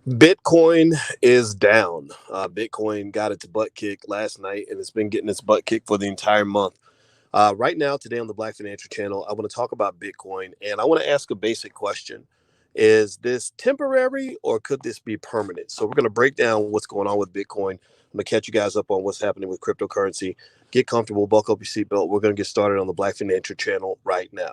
Bitcoin is down. Bitcoin got its butt kicked last night, and it's been getting its butt kicked for the entire month. Right now, today on the Black Financial Channel, I want to talk about Bitcoin, and I want to ask a basic question. Is this temporary or could this be permanent? So, we're going to break down what's going on with Bitcoin. I'm going to catch you guys up on what's happening with cryptocurrency. Get comfortable, buckle up your seatbelt. We're going to get started on the Black Financial Channel right now.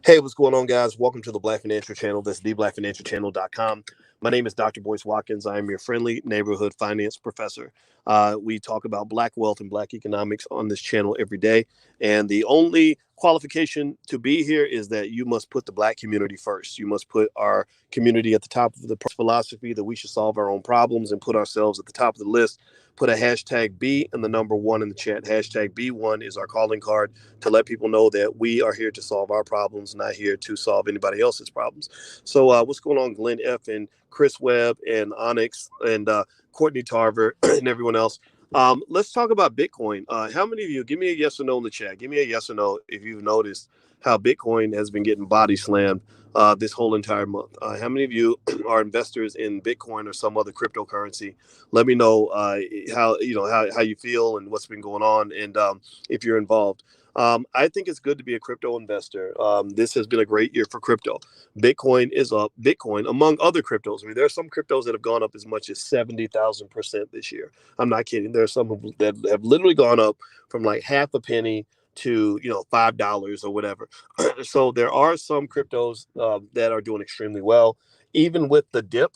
Hey, what's going on, guys? Welcome to the Black Financial Channel. That's theblackfinancialchannel.com. My name is Dr. Boyce Watkins. I am your friendly neighborhood finance professor. We talk about Black wealth and Black economics on this channel every day. And the only qualification to be here is that you must put the Black community first. You must put our community at the top of the philosophy that we should solve our own problems and put ourselves at the top of the list. Put a hashtag B and the number one in the chat. Hashtag B1 is our calling card to let people know that we are here to solve our problems, not here to solve anybody else's problems. So, what's going on, Glenn F. and Chris Webb and Onyx and Courtney Tarver and everyone else? Let's talk about Bitcoin. How many of you, give me a yes or no in the chat? Give me a yes or no if you've noticed how Bitcoin has been getting body slammed this whole entire month. How many of you are investors in Bitcoin or some other cryptocurrency? Let me know how you feel and what's been going on, and if you're involved. I think it's good to be a crypto investor. This has been a great year for crypto. Bitcoin is up. Bitcoin, among other cryptos. I mean, there are some cryptos that have gone up as much as 70,000% this year. I'm not kidding. There are some that have literally gone up from like half a penny to $5 or whatever. So there are some cryptos that are doing extremely well, even with the dip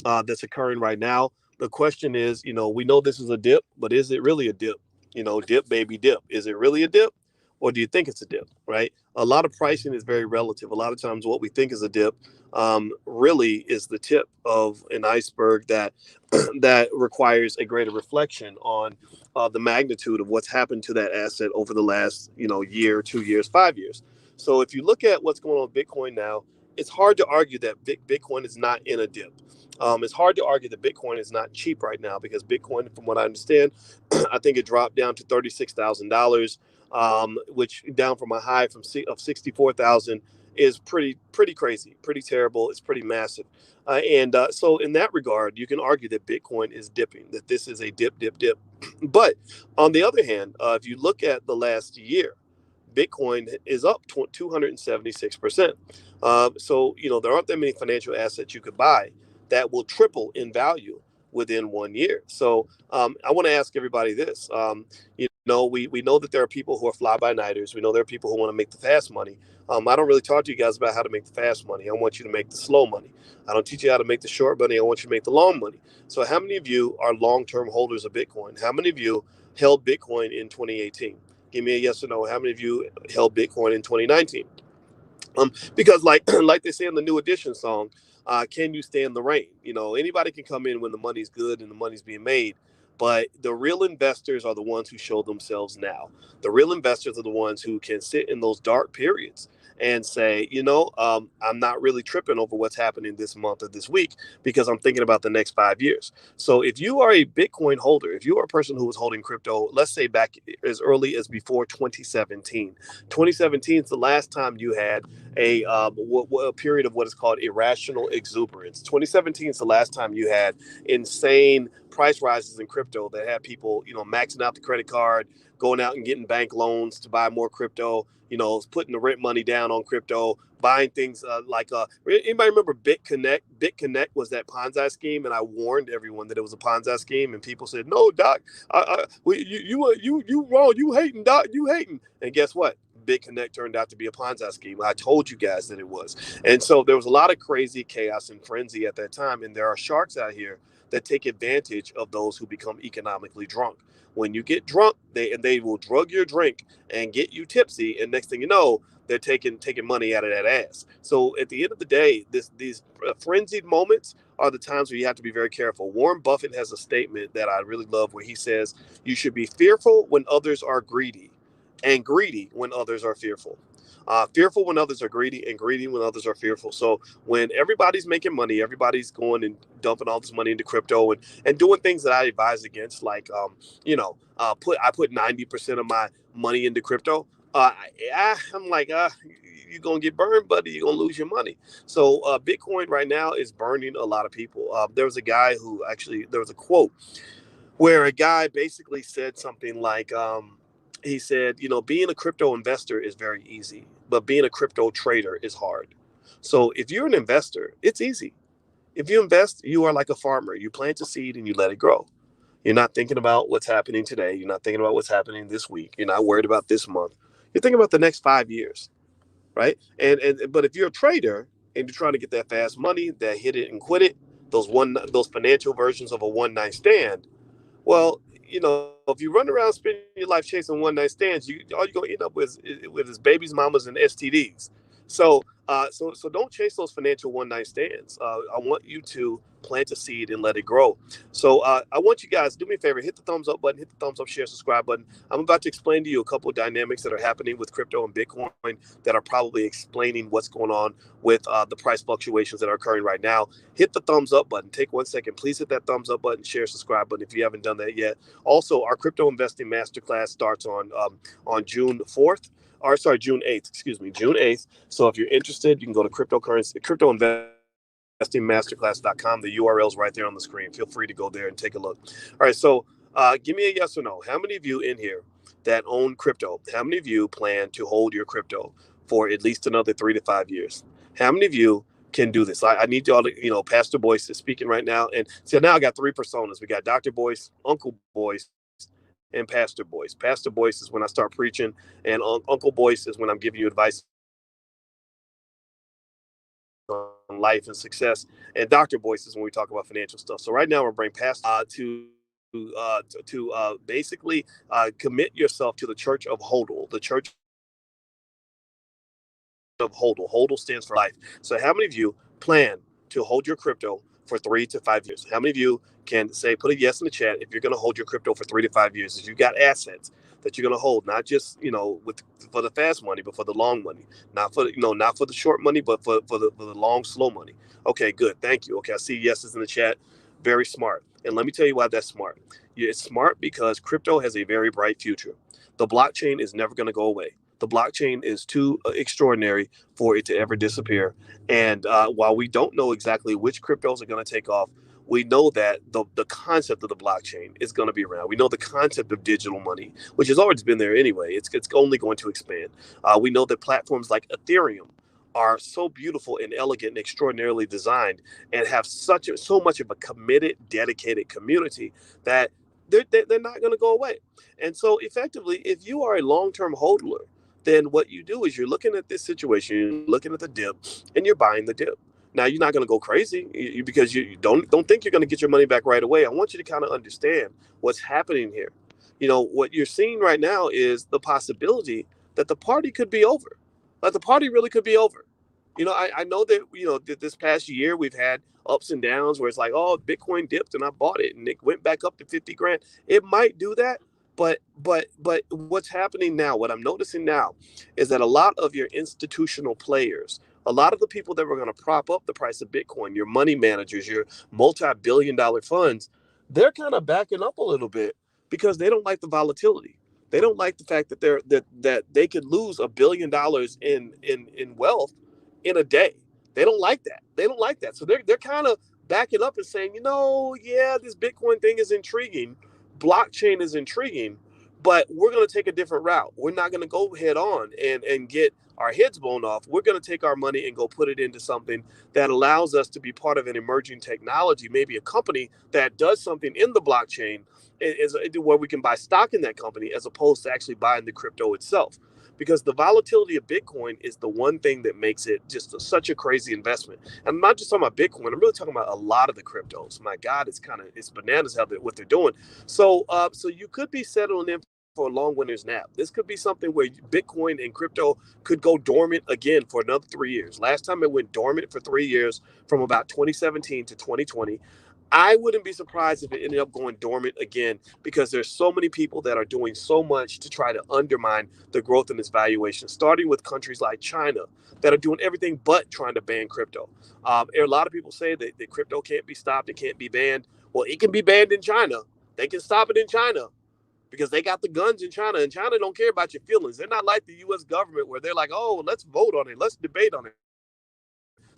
that's occurring right now. The question is, we know this is a dip, but is it really a dip? Dip, baby, dip. Is it really a dip? Or do you think it's a dip, right? A lot of pricing is very relative. A lot of times, what we think is a dip really is the tip of an iceberg that that requires a greater reflection on the magnitude of what's happened to that asset over the last, year, 2 years, 5 years. So, if you look at what's going on with Bitcoin now, it's hard to argue that Bitcoin is not in a dip. It's hard to argue that Bitcoin is not cheap right now because Bitcoin, from what I understand, I think it dropped down to $36,000, which down from a high of 64,000 is pretty crazy, pretty terrible. It's pretty massive, and so in that regard, you can argue that Bitcoin is dipping, that this is a dip. But on the other hand, if you look at the last year, Bitcoin is up 276%. So, there aren't that many financial assets you could buy that will triple in value within 1 year. So, I want to ask everybody this. We know that there are people who are fly by nighters. We know there are people who want to make the fast money. I don't really talk to you guys about how to make the fast money. I want you to make the slow money. I don't teach you how to make the short money. I want you to make the long money. So, how many of you are long term holders of Bitcoin? How many of you held Bitcoin in 2018? Give me a yes or no. How many of you held Bitcoin in 2019? Because like they say in the New Edition song, can you stand the rain? Anybody can come in when the money's good and the money's being made. But the real investors are the ones who show themselves now. The real investors are the ones who can sit in those dark periods and say, I'm not really tripping over what's happening this month or this week because I'm thinking about the next 5 years. So if you are a Bitcoin holder, if you are a person who was holding crypto, let's say back as early as before 2017, 2017 is the last time you had a period of what is called irrational exuberance. 2017 is the last time you had insane price rises in crypto that had people, maxing out the credit card, going out and getting bank loans to buy more crypto, putting the rent money down on crypto, buying things anybody remember BitConnect? BitConnect was that Ponzi scheme, and I warned everyone that it was a Ponzi scheme, and people said, "No, Doc, you wrong, you hating, Doc, you hating." And guess what? BitConnect turned out to be a Ponzi scheme. I told you guys that it was. And so there was a lot of crazy chaos and frenzy at that time. And there are sharks out here that take advantage of those who become economically drunk. When you get drunk, they will drug your drink and get you tipsy. And next thing you know, they're taking money out of that ass. So at the end of the day, these frenzied moments are the times where you have to be very careful. Warren Buffett has a statement that I really love where he says, "You should be fearful when others are greedy, and greedy when others are fearful." Fearful when others are greedy, and greedy when others are fearful. So when everybody's making money, everybody's going and dumping all this money into crypto and doing things that I advise against, like I put 90% of my money into crypto. I'm like, you're gonna get burned, buddy. You're gonna lose your money. So Bitcoin right now is burning a lot of people. There was a guy who actually there was a quote where a guy basically said something like, he said, being a crypto investor is very easy, but being a crypto trader is hard. So if you're an investor, it's easy. If you invest, you are like a farmer. You plant a seed and you let it grow. You're not thinking about what's happening today. You're not thinking about what's happening this week. You're not worried about this month. You're thinking about the next 5 years, right? And but if you're a trader and you're trying to get that fast money, that hit it and quit it, those financial versions of a one night stand, well, if you run around spending your life chasing one night stands, all you're gonna end up with is babies, mamas, and STDs. So don't chase those financial one night stands. I want you to plant a seed and let it grow. So I want you guys do me a favor, hit the thumbs up button, hit the thumbs up, share, subscribe button. I'm about to explain to you a couple of dynamics that are happening with crypto and Bitcoin that are probably explaining what's going on with the price fluctuations that are occurring right now. Hit the thumbs up button. Take 1 second. Please hit that thumbs up button, share, subscribe button if you haven't done that yet. Also, our crypto investing masterclass starts on June 4th. Or sorry, June 8th. Excuse me, June 8th. So if you're interested, you can go to cryptoinvestingmasterclass.com. The URL is right there on the screen. Feel free to go there and take a look. All right. So give me a yes or no. How many of you in here that own crypto? How many of you plan to hold your crypto for at least another 3 to 5 years? How many of you can do this? I need y'all to, Pastor Boyce is speaking right now. And so now I got three personas. We got Dr. Boyce, Uncle Boyce, and Pastor Boyce. Pastor Boyce is when I start preaching, and Uncle Boyce is when I'm giving you advice on life and success. And Dr. Boyce is when we talk about financial stuff. So right now we're bringing Pastor to basically commit yourself to the Church of Hodl, the Church of Hodl. Hodl stands for life. So how many of you plan to hold your crypto for 3 to 5 years? How many of you can say, put a yes in the chat if you're going to hold your crypto for 3 to 5 years? If you've got assets that you're going to hold, not just for the fast money, but for the long money, not for the short money, but for the long slow money. Okay, good, thank you. Okay, I see yeses in the chat. Very smart. And let me tell you why that's smart. It's smart because crypto has a very bright future. The blockchain is never going to go away. The blockchain is too extraordinary for it to ever disappear. And while we don't know exactly which cryptos are going to take off, we know that the concept of the blockchain is going to be around. We know the concept of digital money, which has always been there anyway. It's only going to expand. We know that platforms like Ethereum are so beautiful and elegant and extraordinarily designed and have so much of a committed, dedicated community that they're not going to go away. And so effectively, if you are a long-term hodler, then what you do is you're looking at this situation, you're looking at the dip, and you're buying the dip. Now you're not going to go crazy because you don't think you're going to get your money back right away. I want you to kind of understand what's happening here. What you're seeing right now is the possibility that the party could be over. Like the party really could be over. I know that this past year we've had ups and downs where it's like, oh, Bitcoin dipped and I bought it and it went back up to 50 grand. It might do that, but what's happening now, what I'm noticing now is that a lot of your institutional players, a lot of the people that were going to prop up the price of Bitcoin, your money managers, your multi-billion-dollar funds, they're kind of backing up a little bit because they don't like the volatility. They don't like the fact that that they could lose $1 billion in wealth in a day. They don't like that. They don't like that. So they're kind of backing up and saying, yeah, this Bitcoin thing is intriguing, blockchain is intriguing, but we're going to take a different route. We're not going to go head on and get our heads blown off. We're going to take our money and go put it into something that allows us to be part of an emerging technology, maybe a company that does something in the blockchain is where we can buy stock in that company as opposed to actually buying the crypto itself. Because the volatility of Bitcoin is the one thing that makes it just such a crazy investment. And I'm not just talking about Bitcoin. I'm really talking about a lot of the cryptos. My God, it's bananas what they're doing. So you could be settling in for a long winter's nap. This could be something where Bitcoin and crypto could go dormant again for another 3 years. Last time it went dormant for 3 years, from about 2017 to 2020. I wouldn't be surprised if it ended up going dormant again because there's so many people that are doing so much to try to undermine the growth in its valuation, starting with countries like China that are doing everything but trying to ban crypto. A lot of people say that crypto can't be stopped, it can't be banned. Well, it can be banned in China. They can stop it in China because they got the guns in China, and China don't care about your feelings. They're not like the U.S. government where they're like, oh, let's vote on it, let's debate on it.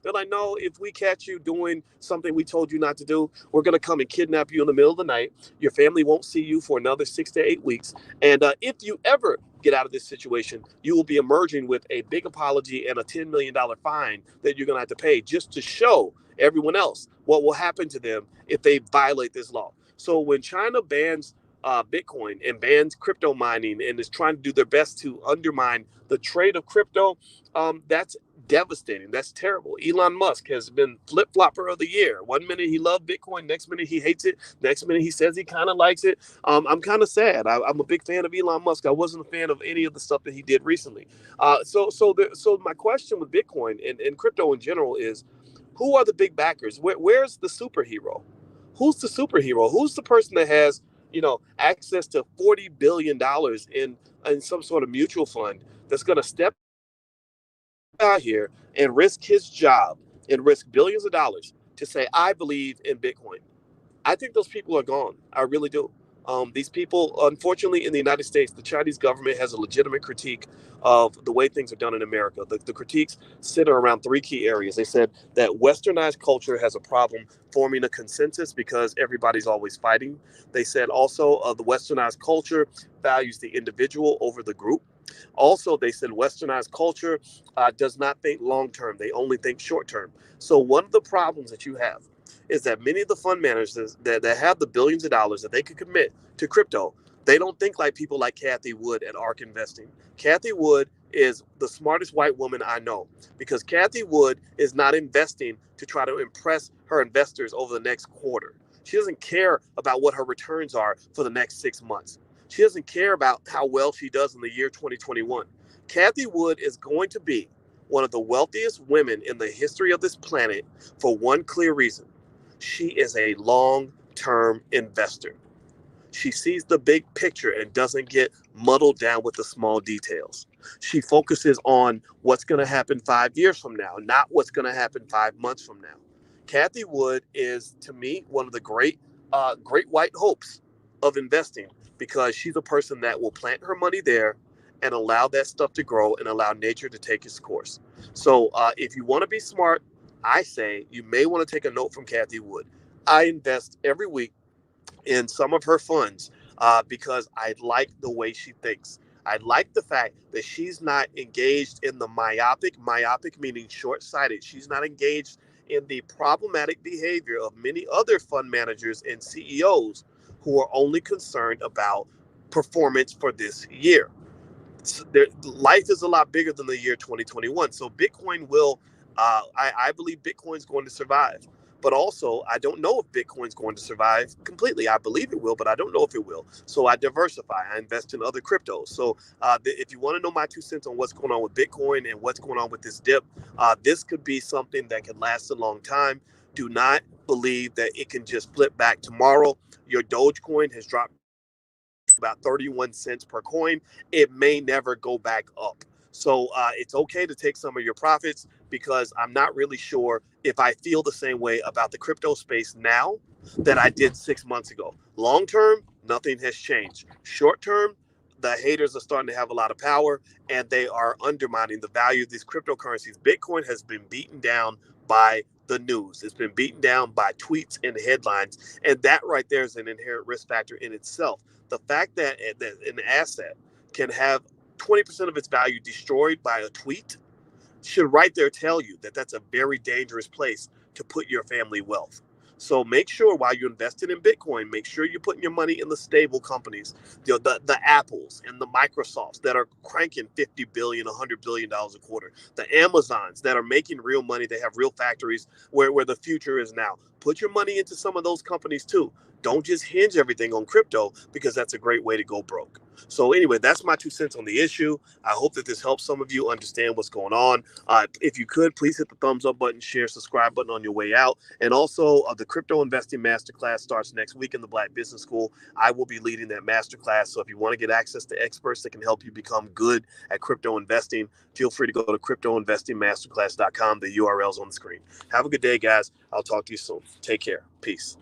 They're like, no, if we catch you doing something we told you not to do, we're going to come and kidnap you in the middle of the night. Your family won't see you for another 6 to 8 weeks. And if you ever get out of this situation, you will be emerging with a big apology and a $10 million fine that you're going to have to pay just to show everyone else what will happen to them if they violate this law. So when China bans Bitcoin and bans crypto mining and is trying to do their best to undermine the trade of crypto, that's devastating. That's terrible. Elon Musk has been flip flopper of the year. One minute he loved Bitcoin, next minute he hates it, next minute he says he kind of likes it. I'm kind of sad. I'm a big fan of Elon Musk. I wasn't a fan of any of the stuff that he did recently. So my question with Bitcoin and crypto in general is, who are the big backers? Where's the superhero? Who's the superhero? Who's the person that has access to $40 billion in some sort of mutual fund that's going to step out here and risk his job and risk billions of dollars to say, I believe in Bitcoin? I think those people are gone. I really do. These people, unfortunately, in the United States, the Chinese government has a legitimate critique of the way things are done in America. The critiques center around three key areas. They said that westernized culture has a problem forming a consensus because everybody's always fighting. They said also the westernized culture values the individual over the group. Also, they said westernized culture does not think long term, they only think short term. So, one of the problems that you have is that many of the fund managers that have the billions of dollars that they could commit to crypto, they don't think like people like Kathy Wood at ARK Investing. Kathy Wood is the smartest white woman I know because Kathy Wood is not investing to try to impress her investors over the next quarter. She doesn't care about what her returns are for the next 6 months. She doesn't care about how well she does in the year 2021. Kathy Wood is going to be one of the wealthiest women in the history of this planet for one clear reason. She is a long-term investor. She sees the big picture and doesn't get muddled down with the small details. She focuses on what's going to happen 5 years from now, not what's going to happen 5 months from now. Kathy Wood is, to me, one of the great white hopes of investing because she's a person that will plant her money there and allow that stuff to grow and allow nature to take its course. So if you want to be smart, I say you may want to take a note from Kathy Wood. I invest every week in some of her funds because I like the way she thinks. I like the fact that she's not engaged in the myopic meaning short sighted. She's not engaged in the problematic behavior of many other fund managers and CEOs who are only concerned about performance for this year. Life is a lot bigger than the year 2021. So Bitcoin will, I believe Bitcoin's going to survive. But also, I don't know if Bitcoin's going to survive completely. I believe it will, but I don't know if it will. So I diversify. I invest in other cryptos. So if you want to know my 2 cents on what's going on with Bitcoin and what's going on with this dip, this could be something that could last a long time. Do not believe that it can just flip back tomorrow. Your Dogecoin has dropped about 31 cents per coin. It may never go back up. So it's okay to take some of your profits because I'm not really sure if I feel the same way about the crypto space now that I did 6 months ago. Long term, nothing has changed. Short term, the haters are starting to have a lot of power and they are undermining the value of these cryptocurrencies. Bitcoin has been beaten down by the news. It's been beaten down by tweets and headlines. And that right there is an inherent risk factor in itself. The fact that an asset can have 20% of its value destroyed by a tweet should right there tell you that that's a very dangerous place to put your family wealth. So make sure while you're investing in Bitcoin, make sure you're putting your money in the stable companies, the Apples and the Microsofts that are cranking 50 billion, $100 billion a quarter, the Amazons that are making real money. They have real factories where the future is now. Put your money into some of those companies too. Don't just hinge everything on crypto because that's a great way to go broke. So anyway, that's my 2 cents on the issue. I hope that this helps some of you understand what's going on. If you could, please hit the thumbs up button, share, subscribe button on your way out. And also, the crypto investing masterclass starts next week in the Black Business School. I will be leading that masterclass. So if you want to get access to experts that can help you become good at crypto investing, feel free to go to cryptoinvestingmasterclass.com. The URL's on the screen. Have a good day, guys. I'll talk to you soon. Take care. Peace.